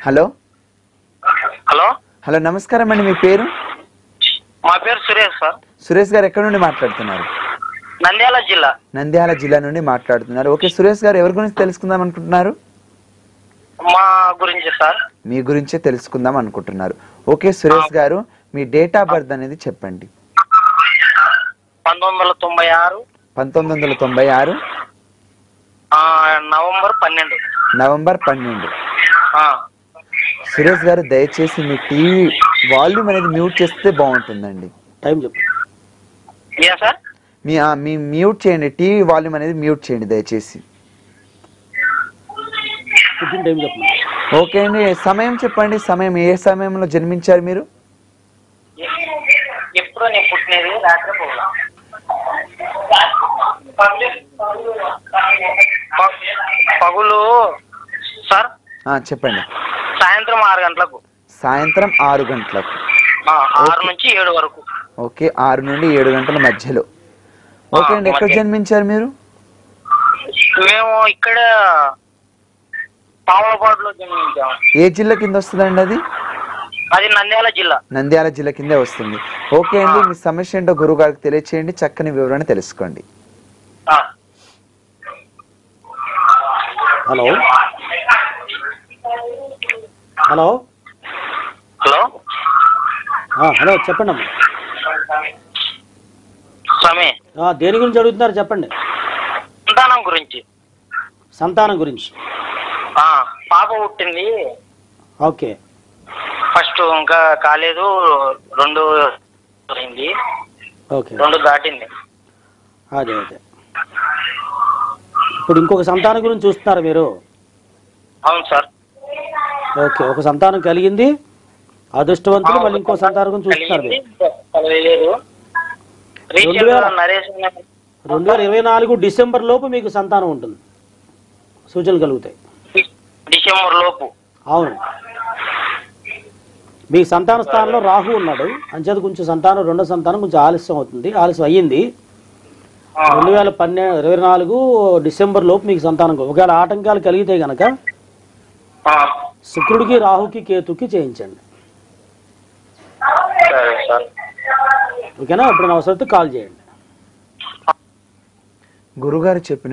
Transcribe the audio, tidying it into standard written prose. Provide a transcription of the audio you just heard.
Hello hello hello నమస్కారం అండి, మీ పేరు? మా పేరు సురేష్ సార్. సురేష్ గారు ఎక్కడ నుండి మాట్లాడుతున్నారు? నంద్యాల జిల్లా. నంద్యాల జిల్లా నుండి మాట్లాడుతున్నారు. ఓకే సురేష్ గారు, ఎవరి గురించి తెలుసుకుందాం అనుకుంటున్నారు? మా గురించి సార్. మీ గురించే తెలుసుకుందాం అనుకుంటున్నారు. ఓకే సురేష్ గారు, మీ డేట్ ఆఫ్ బర్త్ అనేది చెప్పండి. 1996 1996 నవంబర్ 12. నవంబర్ 12. సురేష్ గారు, దయచేసి మీ టీవీ వాల్యూమ్ అనేది మ్యూట్ చేస్తే బాగుంటుందండి. టైం చెప్పు. ఏ సార్? మీ మ్యూట్ చేయండి, టీవీ వాల్యూమ్ అనేది మ్యూట్ చేయండి దయచేసి. టైం చెప్పు. ఓకే అండి, సమయం చెప్పండి. సమయం ఏ సమయంలో జన్మించారు మీరు? ఎప్పుడు నేను పుట్టినది రాత్రి పగులు సార్. చెప్పండి. సాయంత్రం 6 గంటలకు. సాయంత్రం 6 గంటలకు. 6 నుంచి 7 వరకు. ఓకే, 6 నుండి 7 గంటల మధ్యలో. ఓకే అండి, ఎక్కడ జన్మించారు మీరు? మేము ఇక్కడ పాములపాడులో జన్మించాము. ఏ జిల్లా కింద వస్తుందండి అది? అది నంద్యాల జిల్లా. నంద్యాల జిల్లా కిందే వస్తుంది. ఓకే అండి, మీ సమస్య ఏంటో గురువు గారికి తెలియచేయండి, చక్కని వివరణ తెలుసుకోండి. హలో హలో హలో హలో చెప్పండి అమ్మా. స్వామి, దేని గురించి అడుగుతున్నారు చెప్పండి. సంతానం గురించి. సంతానం గురించి. పాప పుట్టింది. ఓకే. ఫస్ట్ ఇంకా కాలేదు, 2 అయింది. ఓకే, 2 దాటింది. అదే అదే. ఇప్పుడు ఇంకొక సంతానం గురించి చూస్తున్నారు మీరు? అవును సార్. ఓకే, ఒక సంతానం కలిగింది, అదృష్టవంతులు. మళ్ళీ ఇంకో సంతానం గురించి చూస్తున్నారు మీరు. 2024 డిసెంబర్ లోపు మీకు సంతానం ఉంటుంది, సూచనలు కలుగుతాయి. డిసెంబర్ లోపు? అవును. మీ సంతాన స్థానంలో రాహు ఉన్నాడు, అంచేత కొంచెం సంతానం, రెండో సంతానం కొంచెం ఆలస్యం అవుతుంది, ఆలస్యం అయ్యింది. 2024 డిసెంబర్ లోపు మీకు సంతానం. ఒకవేళ ఆటంకాలు కలిగితే గనక శుక్రుడికి, రాహుకి, కేతుకి చేయించండి. ఓకేనా? ఎప్పుడైనా అవసరం కాల్ చేయండి. గురుగారు చెప్పిన